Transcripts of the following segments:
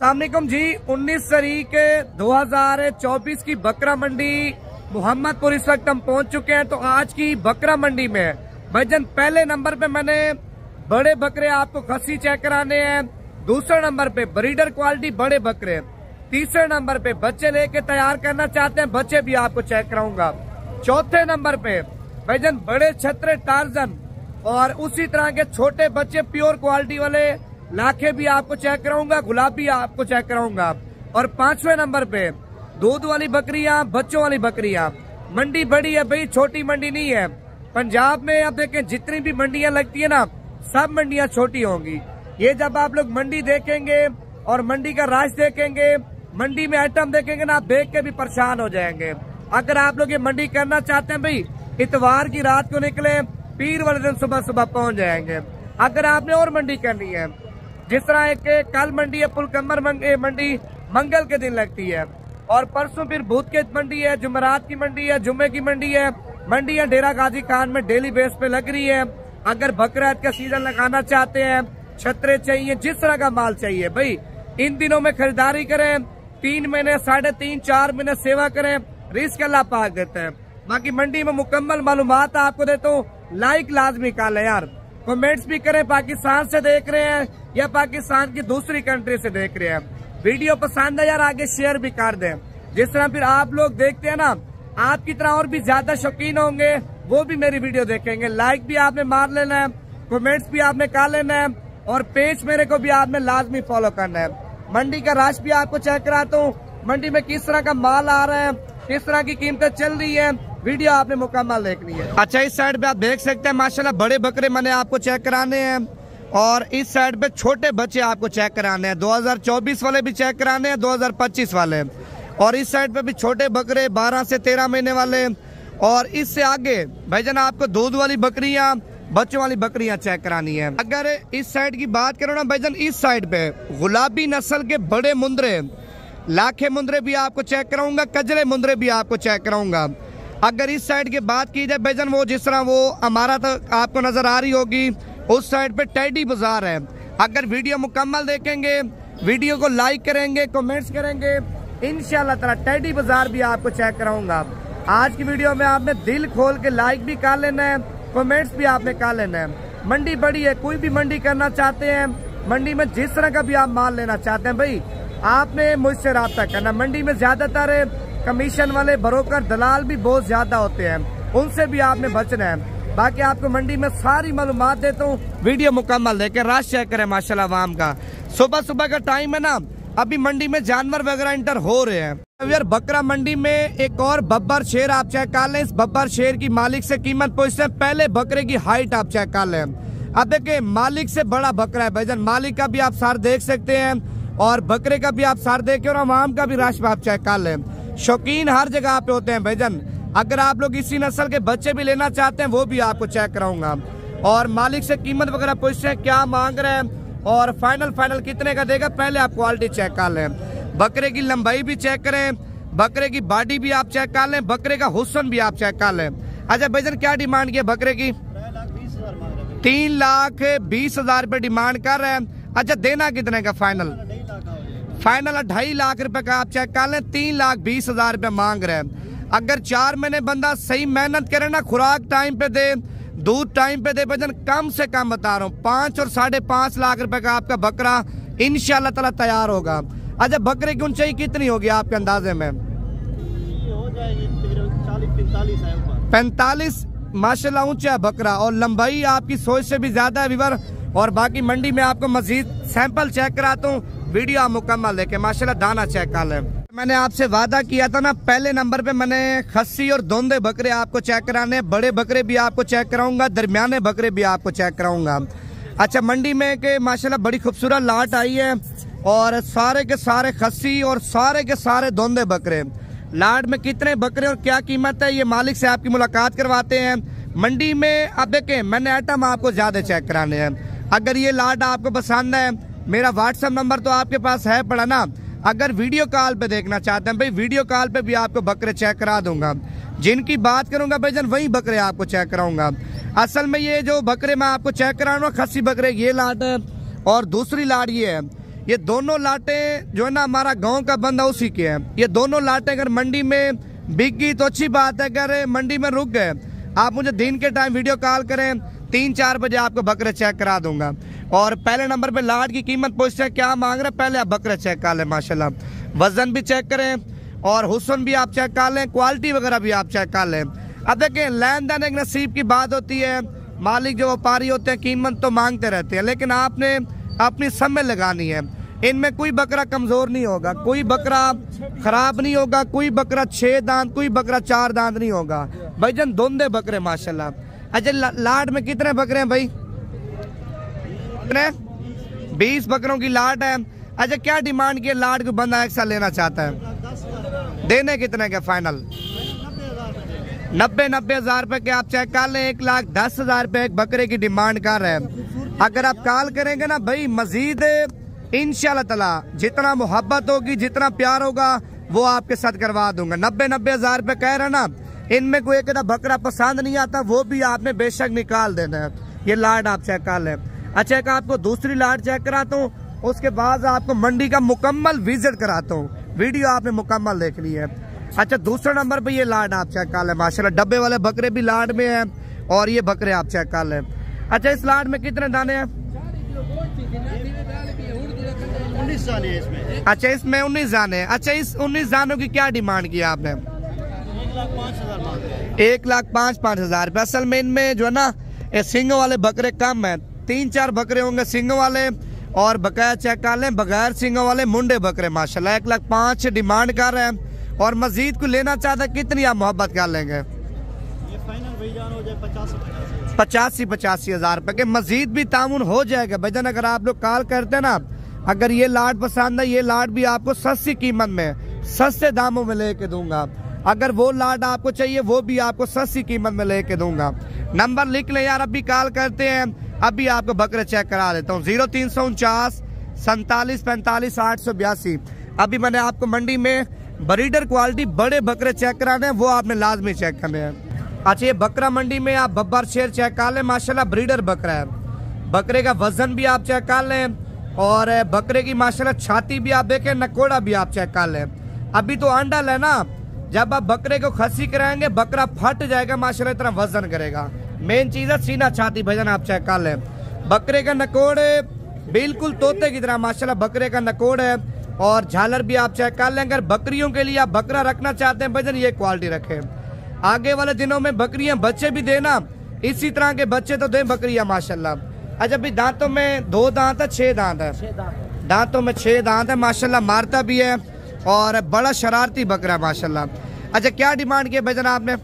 अस्सलामुअलैकुम जी। 19 तारीख 2024 की बकरा मंडी मोहम्मदपुर इस वक्त हम पहुंच चुके हैं। तो आज की बकरा मंडी में भाईजान पहले नंबर पे मैंने बड़े बकरे आपको खस्सी चेक कराने हैं। दूसरे नंबर पे ब्रीडर क्वालिटी बड़े बकरे। तीसरे नंबर पे बच्चे लेके तैयार करना चाहते हैं, बच्चे भी आपको चेक कराऊंगा। चौथे नंबर पे भाईजान बड़े छतरे टार्जन और उसी तरह के छोटे बच्चे प्योर क्वालिटी वाले लाखे भी आपको चेक कराऊंगा, गुलाबी आपको चेक कराऊंगा। और पांचवें नंबर पे दूध वाली बकरियां, बच्चों वाली बकरियां। मंडी बड़ी है भाई, छोटी मंडी नहीं है। पंजाब में अब देखें जितनी भी मंडियां लगती है ना, सब मंडियां छोटी होंगी। ये जब आप लोग मंडी देखेंगे और मंडी का राज देखेंगे, मंडी में आइटम देखेंगे ना, आप देख के भी परेशान हो जाएंगे। अगर आप लोग ये मंडी करना चाहते हैं भाई, इतवार की रात को निकले, पीर वाले दिन सुबह सुबह पहुंच जाएंगे। अगर आपने और मंडी करनी है, जिस तरह एक कल मंडी है पुलकमर मंडी मंगल के दिन लगती है, और परसों फिर बुध के मंडी है, जुमेरात की मंडी है, जुम्मे की मंडी है। मंडियां डेरा गाजी खान में डेली बेस पे लग रही है। अगर बकरा का सीजन लगाना चाहते हैं, छतरे चाहिए, जिस तरह का माल चाहिए भाई, इन दिनों में खरीदारी करें। 3 महीने 3.5 4 महीने सेवा करें, रिस्क अल्लाह पाक देते हैं। बाकी मंडी में मुकम्मल मालूमात आपको देता हूँ। लाइक लाजमी कर लें यार, कमेंट्स भी करें, पाकिस्तान से देख रहे हैं या पाकिस्तान की दूसरी कंट्री से देख रहे हैं। वीडियो पसंद है यार, आगे शेयर भी कर दें। जिस तरह फिर आप लोग देखते हैं ना, आपकी तरह और भी ज्यादा शौकीन होंगे, वो भी मेरी वीडियो देखेंगे। लाइक भी आपने मार लेना है, कमेंट्स भी आपने कर लेना है, और पेज मेरे को भी आपने लाजमी फॉलो करना है। मंडी का राश भी आपको चेक कराता हूँ, मंडी में किस तरह का माल आ रहा है, किस तरह की कीमतें चल रही है, वीडियो आपने मुकम्मल देखनी है। अच्छा, इस साइड पे आप देख सकते हैं माशाल्लाह बड़े बकरे मैंने आपको चेक कराने हैं, और इस साइड पे छोटे बच्चे आपको चेक कराने हैं। 2024 वाले भी चेक कराने हैं, 2025 वाले। और इस साइड पे भी छोटे बकरे 12 से 13 महीने वाले। और इससे आगे भाईजान आपको दूध वाली बकरियां, बच्चों वाली बकरियां चेक करानी है। अगर इस साइड की बात करो ना भाईजान, इस साइड पे गुलाबी नस्ल के बड़े मुंदरे, लाखे मुंदरे भी आपको चेक कराऊंगा, कजरे मुंदरे भी आपको चेक कराऊंगा। अगर इस साइड की बात की जाए भाईजान, वो जिस तरह वो हमारा तो आपको नजर आ रही होगी, उस साइड पे टेडी बाजार है। अगर वीडियो मुकम्मल देखेंगे, वीडियो को लाइक करेंगे, कमेंट्स करेंगे, इंशाल्लाह ताला टेडी बाजार भी आपको चेक कराऊंगा। आज की वीडियो में आपने दिल खोल के लाइक भी कर लेना है, कमेंट्स भी आपने कर लेना है। मंडी बड़ी है, कोई भी मंडी करना चाहते हैं, मंडी में जिस तरह का भी आप माल लेना चाहते हैं भाई, आपने मुझसे रब्ता करना। मंडी में ज्यादातर कमीशन वाले ब्रोकर दलाल भी बहुत ज्यादा होते हैं, उनसे भी आपने बचना है। बाकी आपको मंडी में सारी मालूमात देता हूँ, वीडियो मुकम्मल देकर राश चेक करें। माशाल्लाह आवाम का सुबह सुबह का टाइम है ना, अभी मंडी में जानवर वगैरह इंटर हो रहे हैं यार। बकरा मंडी में एक और बब्बर शेर आप चेक कर लें। इस बब्बर शेर की मालिक से कीमत पूछते हैं, पहले बकरे की हाइट आप चेक कर लें। अब देखिए मालिक से बड़ा बकरा है भाईजान, मालिक का भी आप सार देख सकते हैं, और बकरे का भी आप सार देखे, और आवाम का भी राश आप चेक कर लें। शौकीन हर जगह पे होते हैं भाईजान। अगर आप लोग इसी नस्ल के बच्चे भी लेना चाहते हैं, वो भी आपको चेक कराऊंगा। और मालिक से कीमत वगैरह पूछते हैं, क्या मांग रहे हैं और फाइनल कितने का देगा, पहले आप क्वालिटी चेक कर लें। बकरे की लंबाई भी चेक करें, बकरे की बॉडी भी आप चेक कर लें, बकरे का हुस्न भी आप चेक कर लें। अच्छा भाईजान, क्या डिमांड किया बकरे की? 3,20,000 रुपए डिमांड कर रहे हैं। अच्छा, देना कितने का फाइनल? फाइनल 2.5 लाख रुपए का आप चेक कर लें। 3,20,000 रुपए मांग रहे हैं। अगर 4 महीने बंदा सही मेहनत करे ना, खुराक टाइम पे दे, दूध टाइम पे दे भाईजान, कम से कम बता रहा हूँ 5 और 5.5 लाख रुपए का आपका बकरा इंशाल्लाह ताला तैयार होगा। अच्छा, बकरे की ऊंचाई कितनी होगी आपके अंदाजे में? हो जाएगी 45 माशाल्लाह ऊंचा बकरा, और लंबाई आपकी सोच से भी ज्यादा है विवर। और बाकी मंडी में आपको मजीद सैंपल चेक कराता हूँ, वीडियो आप मुकम्मल देखे। माशाल्लाह दाना चेक कर लें। मैंने आपसे वादा किया था ना, पहले नंबर पे मैंने खस्सी और दोंदे बकरे आपको चेक कराने, बड़े बकरे भी आपको चेक कराऊंगा, दरमियाने बकरे भी आपको चेक कराऊंगा। अच्छा, मंडी में के माशाल्लाह बड़ी खूबसूरत लाट आई है, और सारे के सारे खस्सी और सारे के सारे दोंदे बकरे। लाट में कितने बकरे और क्या कीमत है, ये मालिक से आपकी मुलाकात करवाते हैं मंडी में। अब देखें, मैंने आइटम आपको ज्यादा चेक कराने हैं। अगर ये लाट आपको पसंद है, मेरा व्हाट्सएप नंबर तो आपके पास है पड़ा ना। अगर वीडियो कॉल पे देखना चाहते हैं भाई, वीडियो कॉल पे भी आपको बकरे चेक करा दूंगा। जिनकी बात करूंगा भाईजान, वही बकरे आपको चेक कराऊंगा। असल में ये जो बकरे मैं आपको चेक करा रहा हूँ, खस्सी बकरे, ये लाट है, और दूसरी लाट ये है। ये दोनों लाटें जो है ना हमारा गांव का बंदा उसी के हैं। ये दोनों लाटें अगर मंडी में बिक गई तो अच्छी बात है, अगर मंडी में रुक गए आप मुझे दिन के टाइम वीडियो कॉल करें, 3-4 बजे आपको बकरे चेक करा दूंगा। और पहले नंबर पे लाट की कीमत पूछते हैं क्या मांग रहे हैं, पहले आप बकरे चेक कर लें माशाल्लाह, वजन भी चेक करें और हुस्न भी आप चेक कर लें, क्वालिटी वगैरह भी आप चेक कर लें। अब देखें लेन देन एक नसीब की बात होती है, मालिक जो व्यापारी होते हैं कीमत तो मांगते रहते हैं, लेकिन आपने अपनी समय लगानी है। इनमें कोई बकरा कमजोर नहीं होगा, कोई बकरा खराब नहीं होगा, कोई बकरा 6 दांत, कोई बकरा 4 दांत नहीं होगा भाईजान, दोंदे बकरे माशाल्लाह। अच्छा लाट में कितने बकरे हैं भाई? 20 बकरों की लाट है। अच्छा क्या डिमांड की लाट को बंदा एक साल लेना चाहता है, देने कितने के फाइनल? 90 हज़ार रुपए के आप चेक कर लें, 1,10,000 रुपए एक बकरे की डिमांड कर रहे हैं। अगर आप कॉल करेंगे ना भाई मजीद इंशाल्लाह ताला जितना मोहब्बत होगी, जितना प्यार होगा वो आपके साथ करवा दूंगा। 90 हज़ार रुपए कह रहे हैं ना, इनमें कोई एक बकरा पसंद नहीं आता वो भी आपने बेशक निकाल देना है। ये लाट आप चेक कर लें। अच्छा एक आपको दूसरी लाट चेक कराता हूँ, उसके बाद आपको मंडी का मुकम्मल विजिट कराता हूँ, वीडियो आपने मुकम्मल देखनी है। अच्छा दूसरे नंबर पे ये लाट आप चेक कर लें माशाल्लाह, डब्बे वाले बकरे भी लाट में हैं और ये बकरे आप चेक कर लें। अच्छा इस लाट में कितने दाने हैं? 19 दाने हैं इसमें। अच्छा इसमें 19 दाने हैं। अच्छा इस 19 दानों की क्या डिमांड की आपने? 1,05,000 रुपये। असल में इनमें जो है ना सिंगों वाले बकरे कम है, 3-4 बकरे होंगे सिंगों वाले और बकाया चेक कर लें बगैर सिंगों वाले मुंडे बकरे माशाल्लाह। 1,05,000 डिमांड कर रहे हैं और मजीद को लेना चाहते हैं, कितनी आप मोहब्बत कर लेंगे? ये फाइनल भाईजान हो जाए 85 हज़ार रुपए के, मजीद भी तामुन हो जाएगा भाईजान। अगर आप लोग कॉल करते हैं ना, अगर ये लाट पसंद है, ये लाट भी आपको सस्ती कीमत में सस्ते दामों में लेके दूंगा। अगर वो लाट आपको चाहिए वो भी आपको सस्ती कीमत में लेके दूंगा। नंबर लिख ले यार, अभी कॉल करते हैं, अभी आपको बकरे चेक करा देता हूँ। 0349 47 45 882। अभी मैंने आपको मंडी में ब्रीडर क्वालिटी बड़े बकरे चेक कराने हैं, वो आपने लाजमी चेक करने हैं। अच्छा ये बकरा मंडी में आप बब्बर शेर चेक कर लें माशाल्लाह, ब्रीडर बकरा है। बकरे का वजन भी आप चेक कर लें और बकरे की माशाल्लाह छाती भी आप देखें, नकोड़ा भी आप चेक कर लें। अभी तो अंडा लेना, जब आप बकरे को खस्सी कराएंगे बकरा फट जाएगा माशाल्लाह, इतना वजन करेगा। मेन चीज है सीना छाती भजन आप चेक कर लें। बकरे का नकोड़ बिल्कुल तोते की तरह माशाल्लाह बकरे का नकोड़ है और झालर भी आप चेक कर लें। अगर बकरियों के लिए आप बकरा रखना चाहते हैं भजन, ये क्वालिटी रखें। आगे वाले दिनों में बकरियां बच्चे भी देना, इसी तरह के बच्चे तो दें बकरियां माशाल्लाह। अच्छा भी दांतों में 2 दांत है, 6 दांत है? दांतों में 6 दांत है माशाल्लाह, मारता भी है और बड़ा शरारती बकरा है माशाल्लाह। अच्छा क्या डिमांड किया भजन आपने?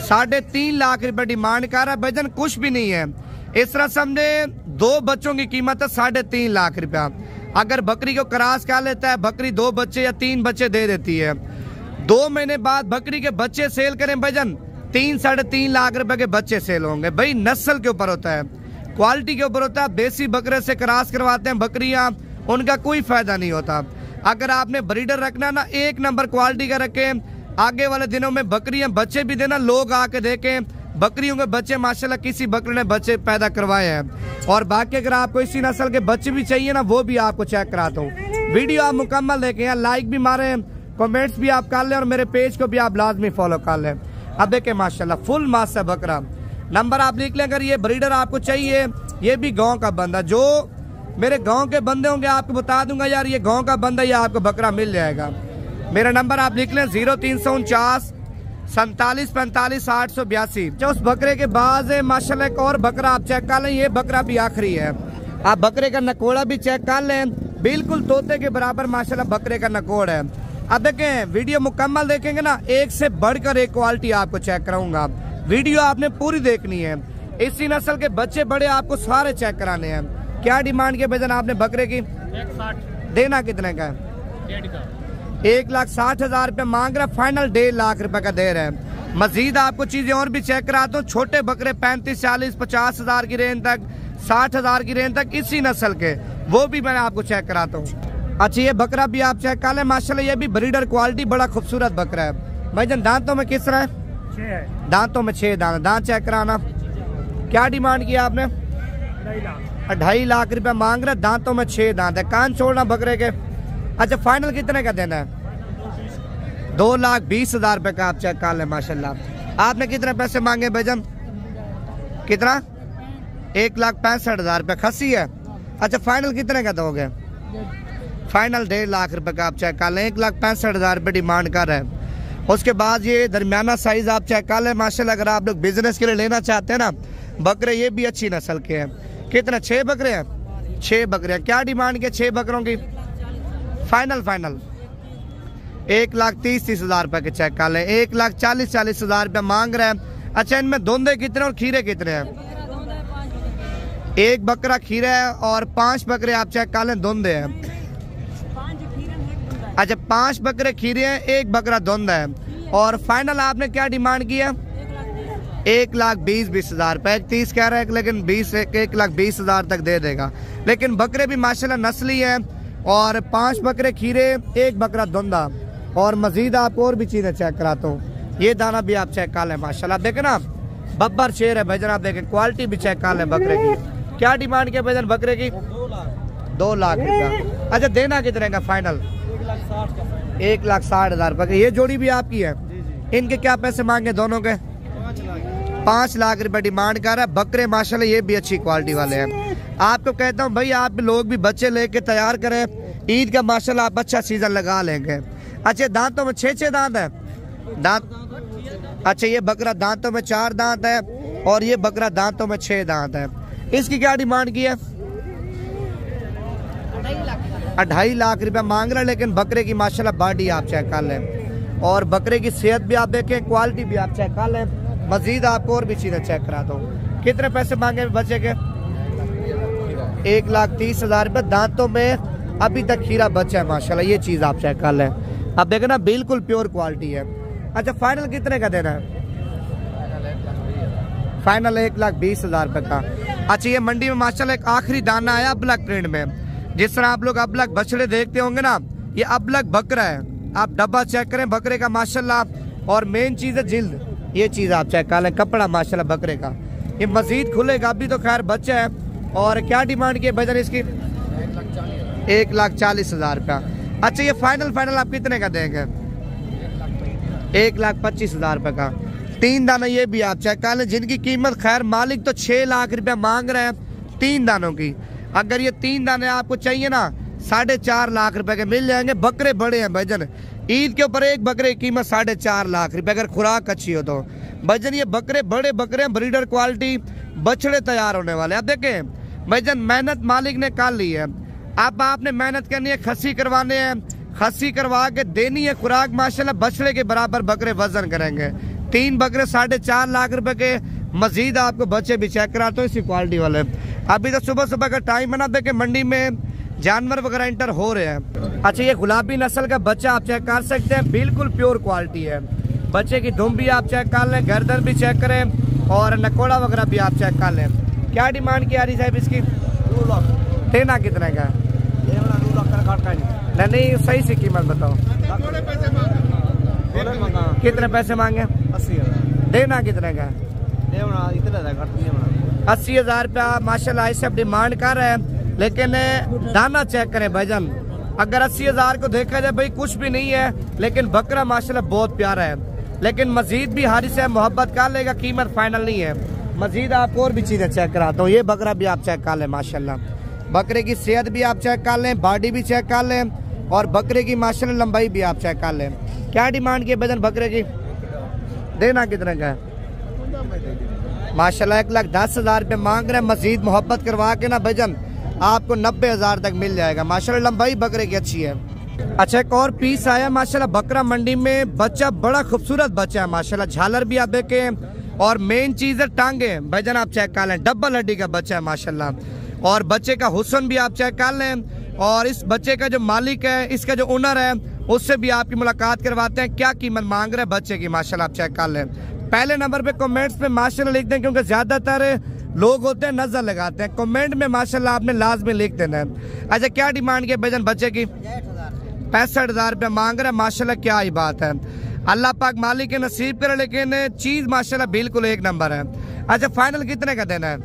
3.5 लाख रुपए डिमांड कर रहा है भजन, कुछ भी नहीं है। इस तरह समझे 2 बच्चों की कीमत है 3.5 लाख रुपया। अगर बकरी को क्रॉस कर लेता है, बकरी 2 बच्चे या 3 बच्चे दे देती है, 2 महीने बाद बकरी के बच्चे सेल करें भजन, 3-3.5 लाख रुपए के बच्चे सेल होंगे। भाई नस्ल के ऊपर होता है, क्वालिटी के ऊपर होता है। देसी बकरे से क्रॉस करवाते हैं बकरियां, उनका कोई फायदा नहीं होता। अगर आपने ब्रीडर रखना ना, 1 नंबर क्वालिटी का रखें। आगे वाले दिनों में बकरियां बच्चे भी देना, लोग आके देखें बकरियों के बच्चे माशाल्लाह किसी बकरे ने बच्चे पैदा करवाए हैं। और बाकी अगर आपको इसी नस्ल के बच्चे भी चाहिए ना, वो भी आपको चेक कराता हूँ। वीडियो आप मुकम्मल देखें, लाइक भी मारें, कमेंट्स भी आप कर लें और मेरे पेज को भी आप लाजमी फॉलो कर लें। अब देखें माशाल्लाह फुल मास है बकरा। नंबर आप लिख लें, अगर ये ब्रीडर आपको चाहिए, ये भी गाँव का बंदा, जो मेरे गाँव के बंदे होंगे आपको बता दूंगा यार ये गाँव का बंदा, ये आपको बकरा मिल जाएगा। मेरा नंबर आप लिख लें 0349 47 45 882। जो उस बकरे के बाद माशाल्लाह एक और बकरा आप चेक कर लें, ये बकरा भी आखिरी है। आप बकरे का नकोड़ा भी चेक कर लें, बिल्कुल तोते के बराबर माशाल्लाह बकरे का नकोड़ है। अब देखें वीडियो मुकम्मल देखेंगे ना, एक से बढ़कर एक क्वालिटी आपको चेक कराऊंगा। वीडियो आपने पूरी देखनी है। इसी नस्ल के बच्चे बड़े आपको सारे चेक कराने हैं। क्या डिमांड के वजन आपने बकरे की? 1,60। देना कितने का है? 1,60,000 रुपये मांग रहा, फाइनल 1.5 लाख रुपए का दे रहे हैं। मजीद आपको चीजें और भी चेक कराता हूँ। छोटे बकरे 35, 40, 50 हज़ार की रेंज तक, 60 हज़ार की रेंज तक इसी नस्ल के, वो भी मैंने आपको चेक कराता हूँ। अच्छा ये बकरा भी आप चेक कर लें माशाल्लाह, ये भी ब्रीडर क्वालिटी बड़ा खूबसूरत बकरा है। भाईजान दांतों में किस तरह है? 6 है। दांतों में 6 दांत। दांत चेक कराना। क्या डिमांड किया आपने? 2.5 लाख रुपया मांग रहे, दांतों में 6 दांत है। कान छोड़ना बकरे के। अच्छा फाइनल कितने का देना है? 2,20,000 रुपए का आप चेक कर लें माशाल्लाह। आपने कितने पैसे मांगे भाईजान? कितना? 1,65,000 रुपये खस्सी है। अच्छा फाइनल कितने का दोगे? फाइनल 1.5 लाख रुपए का आप चेक कर लें। 1,65,000 रुपये डिमांड कर रहे हैं। उसके बाद ये दरमियाना साइज आप चेक कर लें माशाल्लाह। अगर आप लोग बिजनेस के लिए लेना चाहते हैं ना बकरे, ये भी अच्छी नस्ल के हैं। कितने? 6 बकरे हैं। 6 बकरे हैं। क्या डिमांड के 6 बकरों की? फाइनल 1,30,000 रुपए के चेक कर लें। 1,40,000 रुपये मांग रहे हैं। अच्छा इनमें धोंदे कितने और खीरे कितने हैं? 1 बकरा खीरा है और 5 बकरे आप चेक कर लें धुंधे हैं। अच्छा 5 बकरे खीरे हैं, 1 बकरा धुंधा है। और फाइनल आपने क्या डिमांड किया? 1,20,000 रुपए। 30 कह रहे हैं लेकिन 1,20,000 तक दे देगा। लेकिन बकरे भी माशाल्लाह नस्ली है और 5 बकरे खीरे, 1 बकरा धुंधा। और मजीद आपको और भी चीजें चेक कराता हूँ। ये दाना भी आप चेक कर लें माशाल्लाह। देखे ना बब्बर शेर है भाईजान। आप देखें क्वालिटी भी चेक कर लें बकरे की। क्या डिमांड किया भाईजान बकरे की? 2 लाख रुपया। अच्छा देना कितने का फाइनल? 1,60,000 रुपए का। ये जोड़ी भी आपकी है? इनके क्या पैसे मांगे दोनों के? 5 लाख रुपए डिमांड कर रहा है। बकरे माशाल्लाह ये भी अच्छी क्वालिटी वाले हैं। आपको कहता हूँ भाई आप लोग भी बच्चे लेके तैयार करें, ईद का माशाल्लाह आप अच्छा सीजन लगा लेंगे। अच्छा दांतों में 6 दांत है दांत। अच्छा ये बकरा दांतों में 4 दांत है और ये बकरा दांतों में 6 दांत है। इसकी क्या डिमांड की है? 2.5 लाख रुपया मांग रहा है। लेकिन बकरे की माशाल्लाह बॉडी आप चेक कर लें और बकरे की सेहत भी आप देखें, क्वालिटी भी आप चेक कर लें। मजीद आपको और भी चीजें चेक करा दो। कितने पैसे मांगे बच्चे के? 1,30,000 रुपये। दांतों में अभी तक खीरा बचा है माशाल्लाह। ये चीज आप चेक कर लें। अब देखें ना बिल्कुल प्योर क्वालिटी है। अच्छा फाइनल कितने का देना है? फाइनल 1,20,000 रुपये का। अच्छा ये मंडी में माशाल्लाह एक आखिरी दाना आया अबलग प्रिंट में। जिस तरह आप लोग अबलग बछड़े देखते होंगे ना, ये अबलग बकरा है। आप डब्बा चेक करें बकरे का माशाल्लाह। और मेन चीज है जिल्द। ये चीज आप चेक कर लें, कपड़ा माशाल्लाह बकरे का। ये मजीद खुलेगा, अभी तो खैर बच्चा है। और क्या डिमांड की बजन इसकी? 1,40,000 रुपया। अच्छा ये फाइनल आप कितने का देंगे? 1,25,000 रुपये का। 3 दाना ये भी आप चेक कर लें, जिनकी कीमत खैर मालिक तो 6 लाख रुपया मांग रहे हैं 3 दानों की। अगर ये 3 दाने आपको चाहिए ना 4.5 लाख रुपए के मिल जाएंगे। बकरे बड़े हैं भाईजान। ईद के ऊपर एक बकरे की कीमत 4.5 लाख रुपए अगर खुराक अच्छी हो तो। भाईजान ये बकरे बड़े बकरे हैं, ब्रीडर क्वालिटी, बछड़े तैयार होने वाले। अब देखें भाईजान मेहनत मालिक ने कर ली है। अब आपने मेहनत करनी है, खस्सी करवाने हैं, खस्सी करवा के देनी है खुराक माशाल्लाह। बछड़े के बराबर बकरे वजन करेंगे। 3 बकरे 4.5 लाख रुपए के। मजीद आपको बच्चे भी चेक कराते हो इसी क्वालिटी वाले। अभी तो सुबह का टाइम है ना, देखे मंडी में जानवर वगैरह एंटर हो रहे हैं। अच्छा ये गुलाबी नस्ल का बच्चा आप चेक कर सकते हैं, बिल्कुल प्योर क्वालिटी है। बच्चे की दुम भी आप चेक कर लें, गर्दन भी चेक करें और नकोड़ा वगैरह भी आप चेक कर लें। क्या डिमांड की आ रही साहब इसकी? 2 लाख। देना कितने का? 2 लाख का नहीं सही से कीमत बताओ। कितने पैसे मांगे? 80,000। देना कितने का? 80,000 रुपया माशाल्लाह इसे अब डिमांड कर रहे हैं। लेकिन दाना चेक करें भाईजान। अगर 80,000 को देखा जाए भाई कुछ भी नहीं है, लेकिन बकरा माशाल्लाह बहुत प्यारा है। लेकिन मजीद भी हारी से मोहब्बत कर लेगा, कीमत फाइनल नहीं है। मजीद आपको और भी चीजें चेक कराता हूँ। ये बकरा भी आप चेक कर लें माशाल्लाह। बकरे की सेहत भी आप चेक कर लें, बॉडी भी चेक कर लें और बकरे की माशाल्लाह लंबाई भी आप चेक कर लें। क्या डिमांड की भाईजान बकरे की? देना कितने का है? माशाल्लाह 1,10,000 रुपये मांग रहे हैं। मजीद मोहब्बत करवा के ना भाईजान आपको 90,000 तक मिल जाएगा। माशाल्लाह लंबाई बकरे की अच्छी है। अच्छा एक और पीस आया माशाल्लाह बकरा मंडी में। बच्चा बड़ा खूबसूरत बच्चा है माशाल्लाह। झालर भी आप देखें और मेन चीज है टांगे भाईजान आप चेक कर लें। डबल हड्डी का बच्चा है माशाल्लाह। और बच्चे का हुस्न भी आप चेक कर लें। और इस बच्चे का जो मालिक है, इसका जो ओनर है, उससे भी आपकी मुलाकात करवाते हैं। क्या कीमत मांग रहे हैं बच्चे की माशाल्लाह आप चेक कर लें। पहले नंबर पे कमेंट्स पे माशाल्लाह लिख दें, क्योंकि ज्यादातर लोग होते हैं नजर लगाते हैं। कमेंट में माशाल्लाह आपने लाजमी लिख देना है। अच्छा क्या डिमांड की भाईजान बच्चे की? 65,000 रुपये मांग रहे हैं माशाल्लाह। क्या ही बात है, अल्लाह पाक मालिक के नसीब करे। लेकिन चीज माशाल्लाह बिल्कुल एक नंबर है। अच्छा फाइनल कितने का देना है?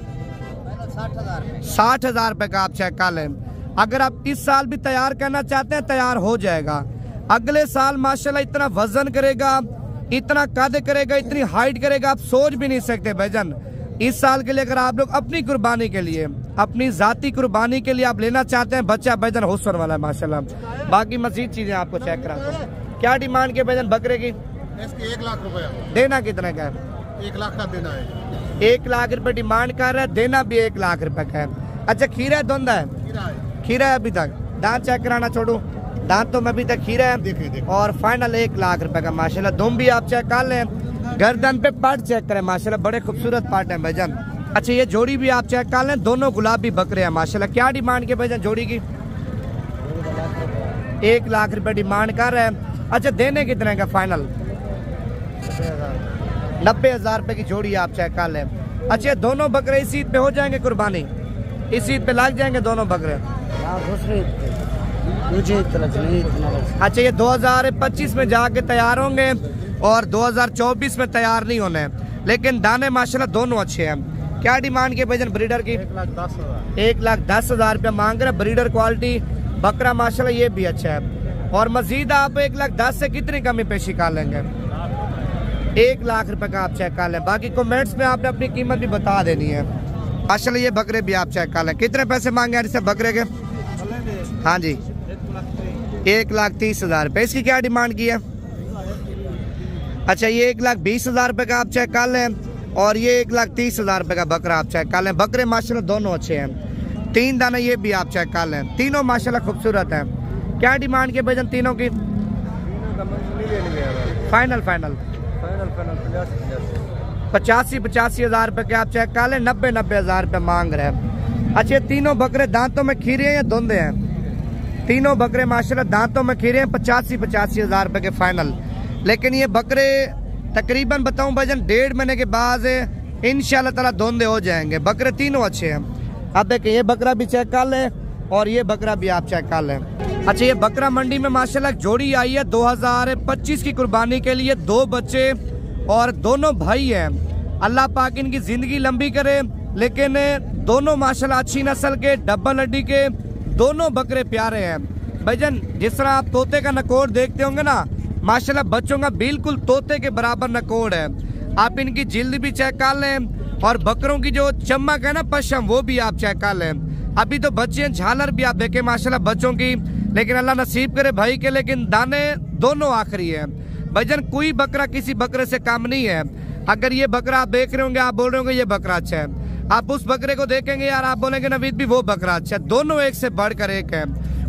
60,000 रुपए का आप चेक कर लें। अगर आप इस साल भी तैयार करना चाहते हैं तैयार हो जाएगा। अगले साल माशाल्लाह इतना वजन करेगा, इतना कद करेगा, इतनी हाइट करेगा, आप सोच भी नहीं सकते भाईजान। इस साल के लिए अगर आप लोग अपनी कुर्बानी के लिए, अपनी जाती कुर्बानी के लिए आप लेना चाहते हैं, बच्चा भाईजान हुस्न वाला है माशाल्लाह। बाकी मजीद चीजें आपको चेक कराता हूँ। क्या डिमांड के भाईजान बकरे की? इसकी 1 लाख रुपया। देना कितने का है? 1 लाख का देना है। 1 लाख रुपए डिमांड कर रहा है, देना भी 1 लाख रुपए का है। अच्छा खीरा है, धुंधा है? खीरा है अभी तक। दांत चेक कराना छोड़ू, दांत तो में अभी तक खीरा है। देखे। और फाइनल 1 लाख रुपए का माशाल्लाह। दुम भी आप चेक कर लें, गर्दन पे पार्ट चेक करें माशाल्लाह, बड़े खूबसूरत पार्ट है भाईजान। अच्छा ये जोड़ी भी आप चेक कर लें, दोनों गुलाबी बकरे हैं माशाल्लाह। क्या डिमांड के भाईजान जोड़ी की? 1 लाख रुपए डिमांड कर रहे हैं। अच्छा देने कितने का फाइनल? 90,000 रुपए की जोड़ी आप चेक कर लें। अच्छा दोनों बकरे इस ईद पे हो जाएंगे कुर्बानी? इस ईद पे लग जाएंगे दोनों बकरे? अच्छा ये 2025 में जाके तैयार होंगे और 2024 में तैयार नहीं होने, लेकिन दाने माशाल्लाह दोनों अच्छे हैं। क्या डिमांड के भाईजान ब्रीडर की? 1,10,000 रुपया मांग रहे। ब्रीडर क्वालिटी बकरा माशाल्लाह ये भी अच्छा है। और मजीद आप 1,10,000 से कितनी कमी पेशी कर लेंगे? 1 लाख रुपए का आप चेक कर लें। बाकी कमेंट्स में आपने अपनी कीमत भी बता देनी है माशाल्लाह। ये बकरे भी आप चेक कर लें। कितने पैसे मांगे हैं इसे बकरे के? हाँ जी 1,30,000 रुपए। इसकी क्या डिमांड की है? अच्छा ये 1,20,000 रुपए का आप चेक कर लें और ये 1,30,000 रुपए का बकरा आप चेक कर लें। बकरे माशाल्लाह दोनों अच्छे हैं। 3 दाने ये भी आप चेक कर लें, तीनों माशाल्लाह खूबसूरत हैं। क्या डिमांड के भाईजान तीनों की? फाइनल 85,000 रुपए के आप चेक कर लें। 90,000 रुपए मांग रहे हैं। अच्छा तीनों बकरे दांतों में खीरे हैं या धुंधे हैं? तीनों बकरे माशाल्लाह दांतों में खीरे हैं। 85,000 रुपए के फाइनल। लेकिन ये बकरे तकरीबन बताऊं भाईजान 1.5 महीने के बाद इंशाल्लाह ताला धुंधे हो जाएंगे। बकरे तीनों अच्छे हैं। अब देखिए ये बकरा भी चेक कर लें और ये बकरा भी आप चेक कर लें। अच्छा ये बकरा मंडी में माशाल्लाह जोड़ी आई है 2025 की कुर्बानी के लिए। 2 बच्चे और दोनों भाई हैं। अल्लाह पाक इनकी जिंदगी लंबी करे। लेकिन दोनों माशाल्लाह अच्छी नस्ल के, डबल हड्डी के दोनों बकरे प्यारे हैं भाईजान। जिस तरह आप तोते का नकोड़ देखते होंगे ना, माशाल्लाह बच्चों का बिल्कुल तोते के बराबर नकोड़ है। आप इनकी जिल्द भी चेक कर लें और बकरों की जो चमक है ना, पशम, वो भी आप चेक कर लें। अभी तो बच्चे हैं, झालर भी आप देखें माशाल्लाह बच्चों की। लेकिन अल्लाह नसीब करे भाई के, लेकिन दाने दोनों आखिरी है भाईजान। कोई बकरा किसी बकरे से कम नहीं है। अगर ये बकरा आप देख रहे होंगे, आप बोल रहे होंगे ये बकरा अच्छा है, आप उस बकरे को देखेंगे यार, आप बोलेंगे नवीद भी वो बकरा अच्छा है। दोनों एक से बढ़कर एक है।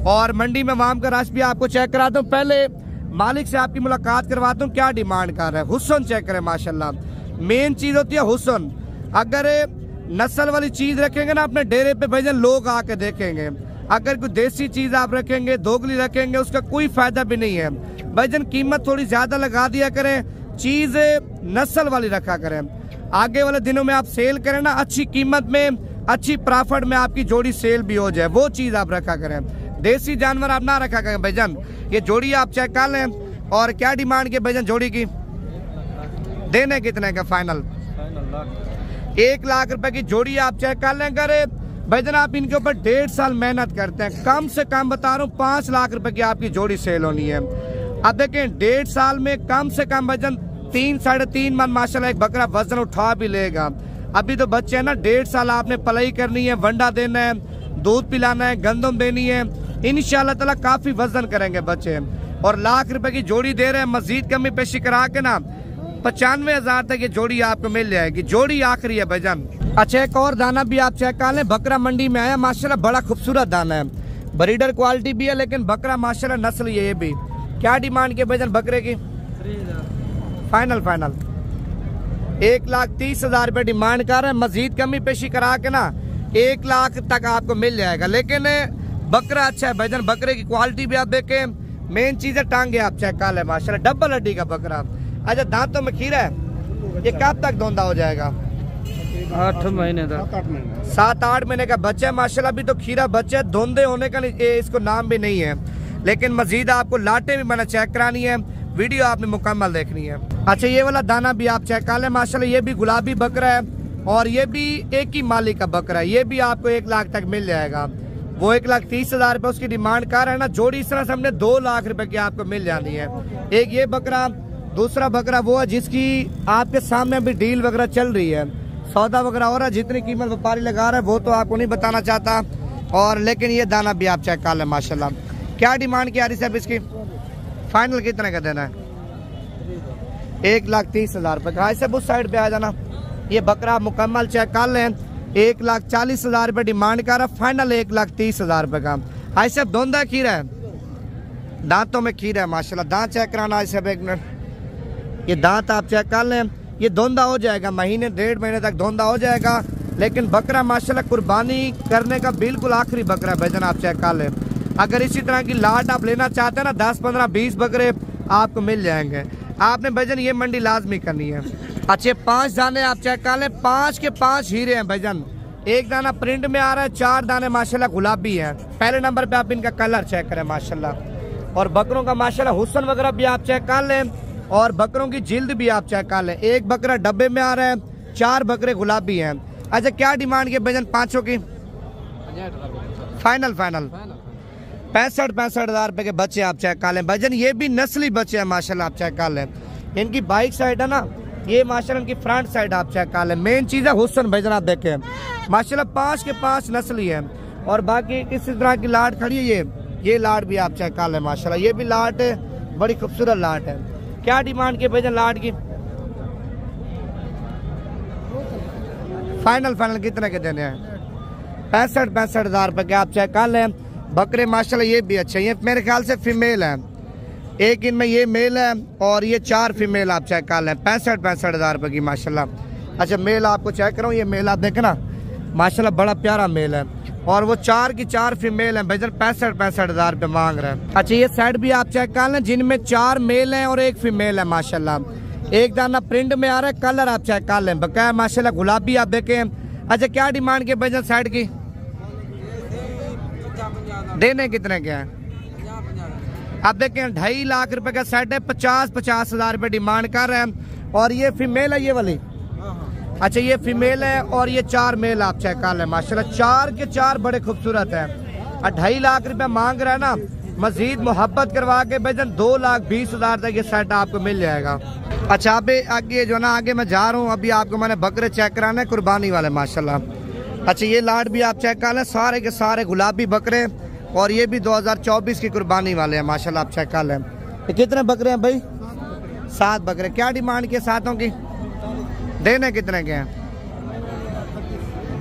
और मंडी में वाम का रश भी आपको चेक कराता हूँ। पहले मालिक से आपकी मुलाकात करवाता हूँ, क्या डिमांड कर रहा है। हुस्न चेक करें माशाल्लाह, मेन चीज होती है हुस्न। अगर नस्ल वाली चीज रखेंगे ना अपने डेरे पे भाईजान, लोग आके देखेंगे। अगर कोई देसी चीज आप रखेंगे, दोगली रखेंगे, उसका कोई फायदा भी नहीं है भाईजान। कीमत थोड़ी ज्यादा लगा दिया करें, चीज नस्ल वाली रखा करें। आगे वाले दिनों में आप सेल करें ना, अच्छी कीमत में, अच्छी प्रॉफिट में आपकी जोड़ी सेल भी हो जाए, वो चीज आप रखा करें। देसी जानवर आप ना रखा करें भाईजान। ये जोड़ी आप चेक कर लें। और क्या डिमांड के भाईजान जोड़ी की? देने कितने का फाइनल? 1 लाख रुपए की जोड़ी आप चेक कर लें। अगर भाईजान आप इनके ऊपर 1.5 साल मेहनत करते हैं, कम से कम बता रहा हूँ 5 लाख रुपए की आपकी जोड़ी सेल होनी है। अब देखें 1.5 साल में कम से कम भाईजान 3-3.5 मन माशाल्लाह एक बकरा वजन उठा भी लेगा। अभी तो बच्चे हैं ना, 1.5 साल आपने पलाई करनी है, वंडा देना है, दूध पिलाना है, गंदम देनी है। इंशाल्लाह ताला काफी वजन करेंगे बच्चे। और लाख रुपए की जोड़ी दे रहे हैं। मजीद कमी पेशी करा के ना 95,000 तक ये जोड़ी आपको मिल जाएगी। जोड़ी आखिरी है भाईजान। अच्छा एक और दाना भी आप चेक कर लें। बकरा मंडी में आया माशाल्लाह, बड़ा खूबसूरत दाना है, ब्रीडर क्वालिटी भी है, लेकिन बकरा माशाल्लाह नस्ल ये भी। क्या डिमांड के भाईजान बकरे की? फाइनल 1,30,000 रुपए डिमांड कर रहे हैं। मजीद कमी पेशी करा के ना 1 लाख तक आपको मिल जाएगा। लेकिन बकरा अच्छा है भाईजान। बकरे की क्वालिटी भी आप देखें, मेन चीज है टांगे आप चेक कर ले माशाल्लाह, डबल हड्डी का बकरा। अच्छा दांतों में खीरा है, ये कब तक धोंदा हो जाएगा? 8 महीने तक। 7-8 महीने का बच्चा है माशाल्लाह। अभी तो खीरा बच्चा है, धोंदे होने का इसको नाम भी नहीं है। लेकिन मजीद आपको लाटे भी मैंने चेक करानी है, वीडियो आपने मुकम्मल देखनी है। अच्छा ये वाला दाना भी आप चेक कर लें माशाल्लाह, ये भी गुलाबी बकरा है, और ये भी एक ही मालिक का बकरा है, ये भी आपको 1 लाख तक मिल जाएगा। वो 1,30,000 रुपये उसकी डिमांड कर रहा है ना, जोड़ी इस तरह से हमने 2 लाख रुपए की आपको मिल जानी है। एक ये बकरा, दूसरा बकरा वो है जिसकी आपके सामने अभी डील वगैरह चल रही है, सौदा वगैरह हो रहा है। जितनी कीमत व्यापारी लगा रहा है वो तो आपको नहीं बताना चाहता, और लेकिन ये दाना भी आप चेक कर लें माशाल्लाह। क्या डिमांड की आ रही है इसकी? फाइनल कितने का देना है? 1,30,000 रुपये का। ऐसे उस साइड पे आ जाना। ये बकरा मुकम्मल चेक कर लें, 1,40,000 रुपये डिमांड कर रहा, फाइनल 1,30,000 रुपये का। ऐसे धोंदा खीरा है, दांतों में खीरा है माशाल्लाह। दांत चेक कराना ऐसे 1 मिनट। ये दांत आप चेक कर लें, ये धोंदा हो जाएगा, महीने 1.5 महीने तक धोंदा हो जाएगा। लेकिन बकरा माशाल्लाह कुर्बानी करने का बिल्कुल आखिरी बकरा भाईजान, आप चेक कर लें। अगर इसी तरह की लाट आप लेना चाहते हैं ना, 10, 15, 20 बकरे आपको मिल जाएंगे। आपने भाईजान ये मंडी लाजमी करनी है। अच्छे 5 दाने आप चेक कर लें, 5 के 5 हीरे हैं भाईजान। 1 दाना प्रिंट में आ रहा है, 4 दाने माशाल्लाह गुलाबी हैं। पहले नंबर पे आप इनका कलर चेक करें माशाल्लाह। और बकरों का माशाल्लाह हुस्न वगैरह भी आप चेक कर लें, और बकरों की जिल्द भी आप चेक कर लें। 1 बकरा डब्बे में आ रहा है, 4 बकरे गुलाबी हैं। अच्छा क्या डिमांड की भाईजान पांचों की? फाइनल 65,000 रुपए के बच्चे आप चेक कर लें भाईजान। ये भी नस्ली बच्चे हैं माशाल्लाह, आप चेक कर लें। इनकी बाइक साइड है ना, ये माशाल्लाह इनकी फ्रंट साइड आप चेक कर लें। मेन चीज़ है हुस्न भाईजान, आप देखें माशाल्लाह 5 के 5 नस्ली है। और बाकी इसी तरह की लाट खड़ी है, ये लाट भी आप चेक कर लें माशाल्लाह। ये भी लाट है, बड़ी खूबसूरत लाट है। क्या डिमांड की भाईजान लाट की? फाइनल कितने के देने हैं? 65,000 रुपए के आप चेक कर लें। बकरे माशाल्लाह ये भी अच्छे, ये मेरे ख्याल से फीमेल है। एक इनमें ये मेल है और ये 4 फीमेल आप चेक कर लें। 65,000 रुपए की माशाल्लाह। अच्छा मेल आपको चेक कराऊँ, ये मेल आप देखें ना माशाल्लाह बड़ा प्यारा मेल है। और वो 4 की 4 फीमेल है भाईजान, 65,000 रुपए मांग रहे हैं। अच्छा ये साइड भी आप चेक कर लें, जिनमें 4 मेल हैं और 1 फीमेल है माशाल्लाह। 1 दाना प्रिंट में आ रहा है, कलर आप चेक कर लें बकाया माशाल्लाह गुलाबी आप देखें। अच्छा क्या डिमांड की भाईजान साइड की? देने कितने के हैं? आप देखें 2.5 लाख रुपए का सेट है, 50,000 रुपए डिमांड कर रहे हैं। और ये फीमेल है ये वाली? अच्छा ये फीमेल है और ये 4 मेल आप चेक कर लें माशाल्लाह। 4 के 4 बड़े खूबसूरत हैं। 2.5 लाख रुपए मांग रहा है ना, मजीद मोहब्बत करवा के भाईजान 2,20,000 तक ये सेट आपको मिल जाएगा। अच्छा अभी आगे जो ना, आगे मैं जा रहा हूँ, अभी आपको मैंने बकरे चेक कराने कुर्बानी वाले माशाल्लाह। अच्छा ये लाट भी आप चेक कर लें, सारे के सारे गुलाबी बकरे, और ये भी 2024 की कुर्बानी वाले हैं माशाल्लाह, आप चेक कर लें। ये कितने बकरे हैं भाई? 7 बकरे। क्या डिमांड की 7 की? देने कितने के हैं?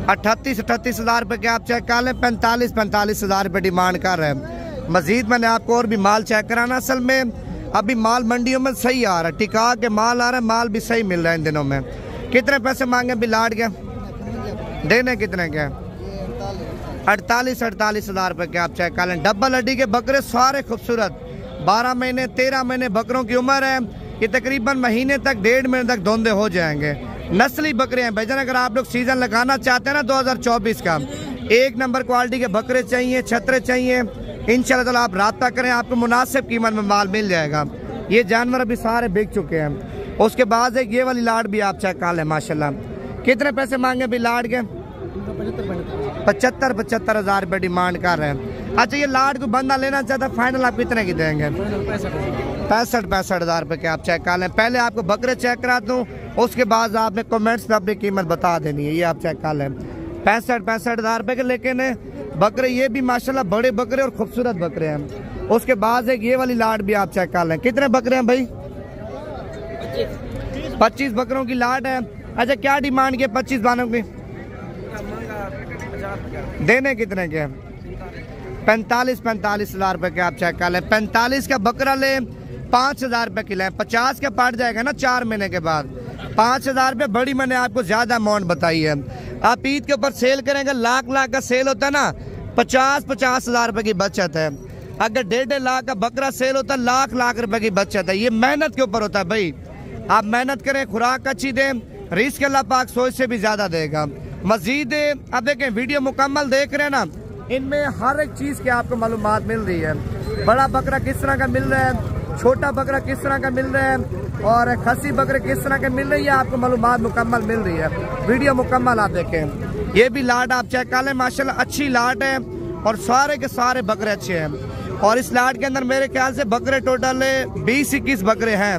38,000 रुपए के आप चेक कर लें। 45,000 रुपए डिमांड कर रहे हैं। मजीद मैंने आपको और भी माल चेक कराना। असल में अभी माल मंडियों में सही आ रहा है, टिका के माल आ रहा है, माल भी सही मिल रहा है इन दिनों में। कितने पैसे मांगे अभी लाट के? देने कितने के? 48,000 रुपए के आप चेक कर लें। डबल हड्डी के बकरे सारे खूबसूरत, 12 महीने 13 महीने बकरों की उम्र है। ये तकरीबन महीने तक 1.5 महीने तक धोंदे हो जाएंगे। नस्ली बकरे हैं भाईजान। अगर आप लोग सीजन लगाना चाहते हैं ना 2024 का, 1 नंबर क्वालिटी के बकरे चाहिए, छतरे चाहिए, इंशाल्लाह ताला आप राब्ता करें, आपको मुनासिब कीमत में माल मिल जाएगा। ये जानवर अभी सारे बिक चुके हैं। उसके बाद एक ये वाली लाट भी आप चेक कर लें माशाल्लाह। कितने पैसे मांगे अभी लाट के? 75,000 रुपये डिमांड कर रहे हैं। अच्छा ये लाट को बंदा लेना चाहता है, फाइनल आप कितने की देंगे? 65,000 रुपये के आप चेक कर लें। पहले आपको बकरे चेक करा दूँ, उसके बाद आपने कमेंट्स में अपनी कीमत बता देनी है। ये आप चेक कर लें 65,000 रुपये के। लेकिन बकरे ये भी माशाल्लाह बड़े बकरे और खूबसूरत बकरे हैं। उसके बाद एक ये वाली लाट भी आप चेक कर लें। कितने बकरे हैं भाई? 25 बकरों की लाट है। अच्छा क्या डिमांड की 25 दानों की? देने कितने के? 45,000 रुपए के आप चेक कर लें। 45 का बकरा ले 5,000 रुपए किलो है। 50 का पड़ जाएगा ना 4 महीने के बाद। 5,000 रुपये बड़ी मैंने आपको ज्यादा अमाउंट बताई है। आप ईद के ऊपर सेल करेंगे, लाख का सेल होता है ना, 50,000 रुपए की बचत है। अगर 1.5 लाख का बकरा सेल होता है, लाख रुपए की बचत है। ये मेहनत के ऊपर होता है भाई। आप मेहनत करें, खुराक अच्छी दें, रिस्क अल्लाह पाक सोच से भी ज्यादा देगा। मजीद अब देखें वीडियो मुकम्मल देख रहे हैं ना, इनमें हर एक चीज की आपको मालूमात मिल रही है। बड़ा बकरा किस तरह का मिल रहा है, छोटा बकरा किस तरह का मिल रहा है, और खसी बकरे किस तरह के मिल रही है आपको मालूमात मुकम्मल मिल रही है। वीडियो मुकम्मल आप देखें। ये भी लाट आप चेक कर लें, माशाल्लाह अच्छी लाट है और सारे के सारे बकरे अच्छे हैं। और इस लाट के अंदर मेरे ख्याल से बकरे टोटल 20-21 बकरे हैं।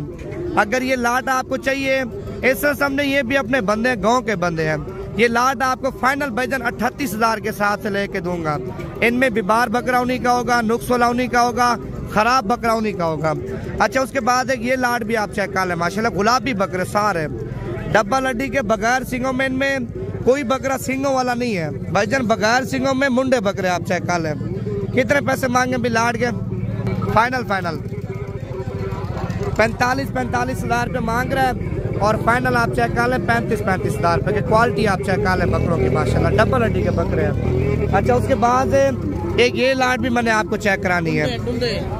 अगर ये लाट आपको चाहिए, इस सामने ये भी अपने बंदे गाँव के बंदे हैं। ये लाट आपको फाइनल वजन 38,000 के साथ से लेके दूंगा। इनमें बीमार बकरा उन्हीं का होगा, नुक्स वाला उन्हीं का होगा, खराब बकरा उन्हीं का होगा। अच्छा, उसके बाद एक ये लाट भी आप चेक कर लें, माशाल्लाह गुलाबी बकरे सारे डब्बा लड्डी के बगैर सिंगों में, इनमें कोई बकरा सिंगों वाला नहीं है भाईजान, बगैर सिंगों में मुंडे बकरे आप चेक कर लें। कितने पैसे मांगे भी लाट के? फाइनल 45,000 रुपये मांग रहा है और फाइनल आप चेक कर लें 35,000 रुपये की क्वालिटी आप चेक कर लें बकरों की, माशाल्लाह डबल हड्डी के बकरे हैं। अच्छा, उसके बाद एक ये लाट भी मैंने आपको चेक करानी है।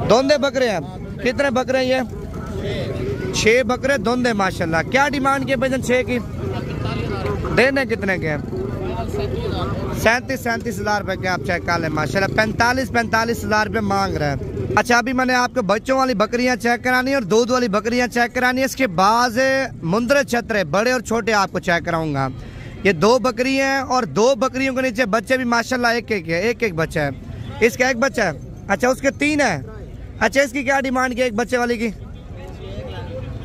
दोंदे बकरे हैं। कितने बकरे ये? 6 बकरे दोंदे माशाल्लाह। क्या डिमांड के वजन 6 की? देने कितने के? 37,000 रुपये के आप चेक कर लें माशाल्लाह। 45,000 रुपये मांग रहे हैं। अच्छा, अभी मैंने आपको बच्चों वाली बकरियां चेक करानी है और दूध वाली बकरियां चेक करानी है। इसके बाद मुंदरे छतरे बड़े और छोटे आपको चेक कराऊंगा। ये 2 बकरी हैं और 2 बकरियों के नीचे बच्चे भी माशाल्लाह एक बच्चा है। इसका एक बच्चा है। अच्छा, उसके 3 है। अच्छा, इसकी क्या डिमांड की एक बच्चे वाली की?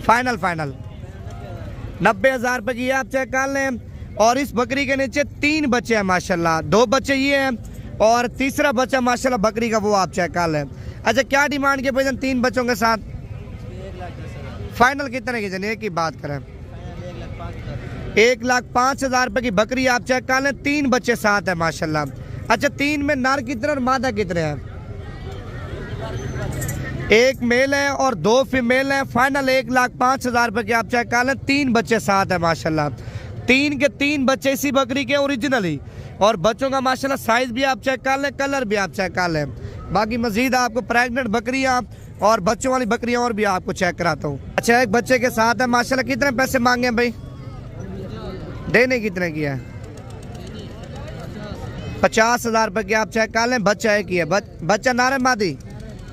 फाइनल 90,000 रुपये की आप चेक कर लें। और इस बकरी के नीचे 3 बच्चे हैं माशाल्लाह। 2 बच्चे ये हैं और तीसरा बच्चा माशाल्लाह बकरी का वो आप चेक कर लें। अच्छा, क्या डिमांड के वजन 3 बच्चों के साथ? फाइनल कितने की जनी एक की बात करें? 1,05,000 रुपये की बकरी आप चेक कर लें। 3 बच्चे साथ है माशाल्लाह। अच्छा, 3 में नर कितने और मादा कितने हैं? 1 मेल है और 2 फीमेल है। फाइनल 1,05,000 रुपये की आप चेक कर लें। 3 बच्चे साथ है माशाल्लाह। 3 के 3 बच्चे इसी बकरी के ओरिजिनली और बच्चों का माशाल्लाह साइज भी आप चेक कर लें, कलर भी आप चेक कर लें। बाकी मजीद आपको प्रेग्नेंट बकरियां और बच्चों वाली बकरियां और भी आपको चेक कराता हूँ। अच्छा, एक बच्चे के साथ है माशाल्लाह। कितने पैसे मांगे भाई? देने कितने की है? 50,000 रुपये की आप चेक कर लें। बच्चा एक ही है। बच्चा नार मादी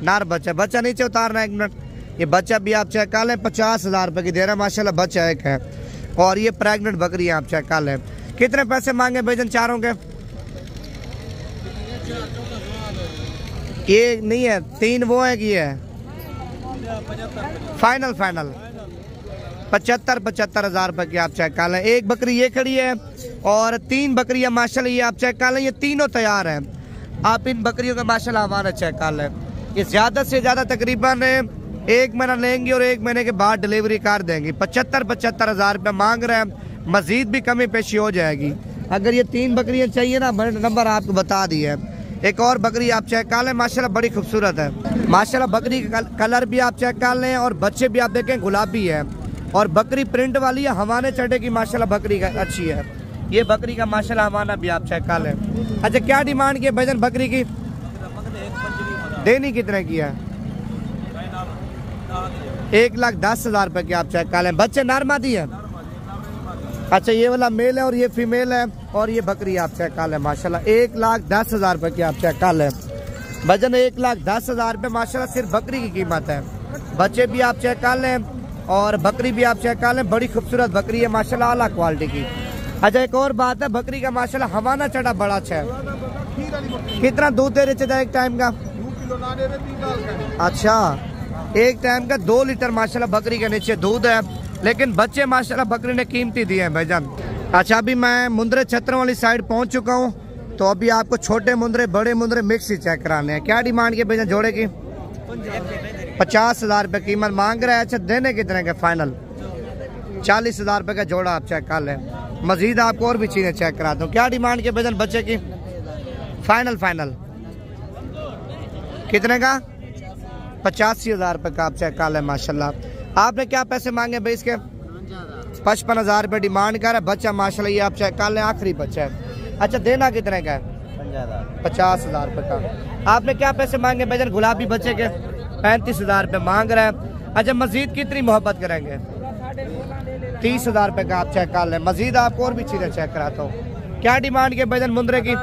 नार बच्चा नीचे उतारना 1 मिनट। ये बच्चा भी आप चेक कर लें। 50,000 रुपये की दे रहा है माशाल्लाह। बच्चा एक है और ये प्रेग्नेंट बकरी आप चेक कर लें। कितने पैसे मांगे भाईजान चारों के? ये नहीं है, 3 वो है कि ये है। फाइनल 75,000 रुपये की आप चेक कर लें। एक बकरी ये खड़ी है और 3 बकरियां माशाल्लाह ये आप चेक कर लें। ये तीनों तैयार हैं। आप इन बकरियों का माशाल्लाह हमारा चेक कर लें। ये ज़्यादा से ज़्यादा तकरीबन 1 महीना लेंगी और 1 महीने के बाद डिलीवरी कर देंगी। 75,000 रुपये मांग रहे हैं। मजीद भी कमी पेशी हो जाएगी। अगर ये 3 बकरियां चाहिए ना, नंबर आपको बता दिए। एक और बकरी आप चेक कर लें माशाल्लाह, बड़ी खूबसूरत है माशाल्लाह। बकरी का कलर भी आप चेक कर लें और बच्चे भी आप देखें गुलाबी है और बकरी प्रिंट वाली है, हवाने चढ़े की माशाल्लाह बकरी का अच्छी है। ये बकरी का माशाल्लाह हवाना भी आप चेक कर लें। अच्छा, क्या डिमांड की वजन बकरी की? देनी कितने की है? 1,10,000 रुपये की आप चेक कर लें। बच्चे नर मादी है। अच्छा, ये वाला मेल है और ये फीमेल है और ये बकरी आप चेक कर लें माशाल्लाह। 1,10,000 रुपये की आप चेक कर लें। वजन 1,10,000 रुपये माशाल्लाह सिर्फ बकरी की कीमत है। बच्चे भी आप चेक कर लें और बकरी भी आप चेक कर लें। बड़ी खूबसूरत बकरी है माशाल्लाह, आला क्वालिटी की। अच्छा, एक और बात है, बकरी का माशाल्लाह हवाना चढ़ा बड़ा अच्छा है। कितना दूध दे रहे थे एक टाइम का? अच्छा, एक टाइम का 2 लीटर माशाल्लाह बकरी के नीचे दूध है। लेकिन बच्चे माशाल्लाह बकरी ने कीमती दिए हैं भाईजान। अच्छा, अभी मैं मुंदरे छतरों वाली साइड पहुंच चुका हूं, तो अभी आपको छोटे मुंदरे बड़े मुंदरे मिक्स ही चेक कराने हैं। क्या डिमांड के भाईजान जोड़े की? 50,000 रुपये कीमत मांग रहा है। अच्छा, देने कितने के? फाइनल 40,000 रुपये का जोड़ा आप चेक कर लें। मजीद आपको और भी चीजें चेक कराता हूँ। क्या डिमांड के भाईजान बच्चे की? फाइनल कितने का? 85,000 रुपये का आप चेक कर लें माशाल्लाह। आपने क्या पैसे मांगे भाई इसके? 55,000 रुपये डिमांड कर रहा है। बच्चा माशाल्लाह ये आप चेक कर लें, आखिरी बच्चा है। अच्छा, देना कितने का है? 50,000 रुपये का। आपने क्या पैसे मांगे भाईजान गुलाबी बच्चे के? 35,000 रुपये मांग रहे हैं। अच्छा, मजीद कितनी मोहब्बत करेंगे? 30,000 रुपये का आप चेक कर लें। मजीद आपको और भी चीजें चेक कराता हूँ। क्या डिमांड के भाईजान मुंदरे की?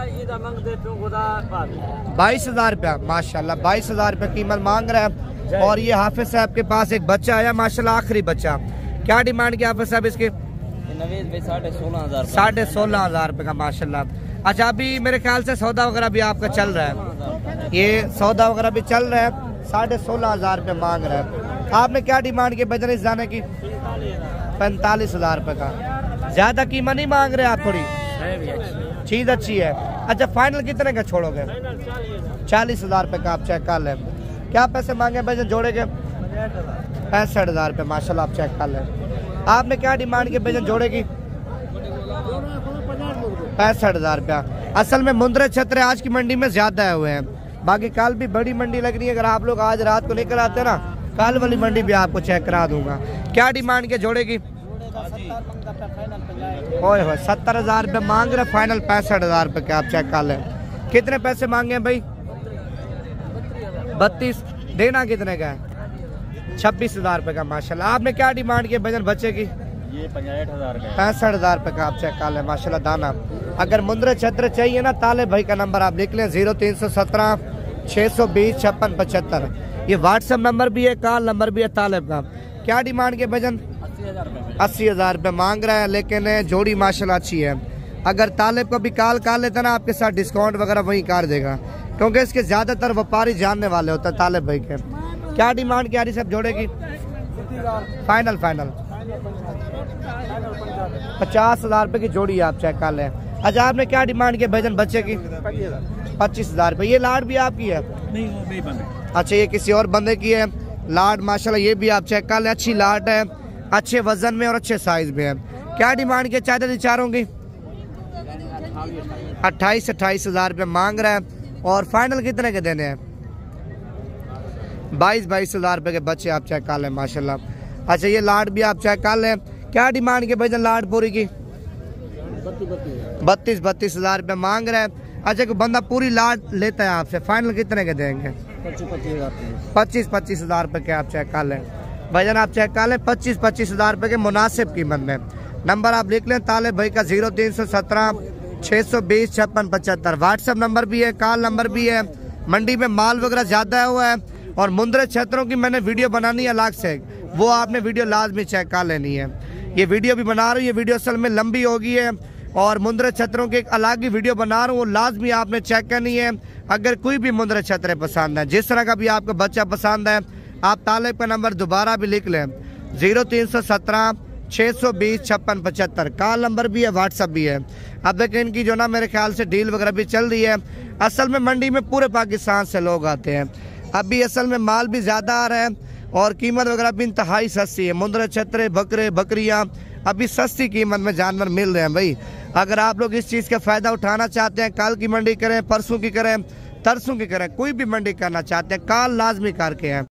22,000 रुपया माशाल्लाह। 22,000 रुपये कीमत मांग रहा है। और ये हाफिज साहब के पास एक बच्चा आया माशाल्लाह, आखिरी बच्चा। क्या डिमांड की हाफिज साहब इसकी? 16,500 रुपये का माशाल्लाह। अच्छा, अभी मेरे ख्याल से सौदा वगैरह भी आपका चल रहा है, ये सौदा वगैरह भी चल रहा है, 16,500 रुपये मांग रहा है। आपने क्या डिमांड की बजन इस जाने की? 45,000 रुपये का। ज्यादा कीमत नहीं मांग रहे आप? थोड़ी चीज अच्छी है। अच्छा, फाइनल कितने का छोड़ोगे? 40,000 रुपये का आप चेक कर लें। क्या पैसे मांगे बजन जोड़े के? 65,000 रुपये माशाल्लाह, आप चेक कर लें। आपने क्या डिमांड की बजन जोड़े की? 65,000 रुपया। असल में मुंद्रे छतरे आज की मंडी में ज्यादा आए हुए हैं, बाकी कल भी बड़ी मंडी लग रही है। अगर आप लोग आज रात को निकल आते ना, कल वाली मंडी भी आपको चेक करा दूंगा। क्या डिमांड के जोड़े की? 70,000 रुपये मांग रहे, फाइनल 65,000 रुपये के आप चेक कर लें। कितने पैसे मांगे हैं भाई? 32। देना कितने का है? 26,000 रुपये का माशाल्लाह। आपने क्या डिमांड की बजन बच्चे की? ये 65,000 का। 65,000 रुपये का आप चेक कर लें माशाल्लाह दाना। अगर मुंद्रे छत्र चाहिए ना, ताले भाई का नंबर आप लिख लें 0317 620 56 75। ये व्हाट्सएप नंबर भी है, कॉल नंबर भी है तालिब का। क्या डिमांड के बजन? 80,000 रुपये मांग रहा है, लेकिन जोड़ी माशाल्लाह अच्छी है। अगर तालिब को भी कॉल कर लेता ना, आपके साथ डिस्काउंट वगैरह वही कर देगा, क्योंकि इसके ज्यादातर व्यापारी जानने वाले होते हैं तालिब भाई के। क्या डिमांड क्या रही सब जोड़े की? फाइनल 50,000 रुपये की जोड़ी आप चेक कर लें। अच्छा, आपने क्या डिमांड किया भजन बच्चे की? 25,000 रुपये। ये लाड भी आपकी है? नहीं, वो नहीं बंद। अच्छा, ये किसी और बंदे की है लाड माशाल्लाह, ये भी आप चेक कर लें। अच्छी लाड है, अच्छे वजन में और अच्छे साइज में है। क्या डिमांड किया चाहते चारों की? 28,000 रुपये मांग रहा है, और फाइनल कितने के देने हैं? 22,000 रुपये के बच्चे आप चेक कर लें माशाल्लाह। अच्छा, ये लाड भी आप चेक कर लें। क्या डिमांड के भजन लाड पूरी की? 32,000 रुपये मांग रहा है। अच्छा, कोई बंदा पूरी लाड लेता है आपसे, फाइनल कितने के देंगे? 25,000 रुपये के आप चेक कर लें भजन, आप चेक कर लें 25,000 रुपये के मुनासिब कीमत में। नंबर आप लिख लें तालिब भाई का 0317 620 56 75। व्हाट्सएप नंबर भी है, कॉल नंबर भी है। मंडी में माल वगैरह ज्यादा हुआ है, और मुंद्रे क्षेत्रों की मैंने वीडियो बनानी है अलग से, वो आपने वीडियो लाजमी चेक कर लेनी है। ये वीडियो भी बना रहा हूँ, ये वीडियो असल में लंबी होगी है, और मुंद्रे छतरों की एक अलग ही वीडियो बना रहा हूँ, वो लाजमी आपने चेक करनी है। अगर कोई भी मुंद्रे छतरे पसंद है, जिस तरह का भी आपको बच्चा पसंद है, आप तालिब का नंबर दोबारा भी लिख लें 0317 620 56 75। कॉल नंबर भी है, व्हाट्सअप भी है। अब देखिए, इनकी जो ना मेरे ख्याल से डील वगैरह भी चल रही है। असल में मंडी में पूरे पाकिस्तान से लोग आते हैं, अभी असल में माल भी ज़्यादा आ रहा है, और कीमत वगैरह भी इंतहाई सस्ती है। मुंद्रे छतरे, बकरे बकरियाँ अभी सस्ती कीमत में जानवर मिल रहे हैं भाई। अगर आप लोग इस चीज़ का फ़ायदा उठाना चाहते हैं, कल की मंडी करें, परसों की करें, तरसों की करें, कोई भी मंडी करना चाहते हैं, कॉल लाजमी करके हैं।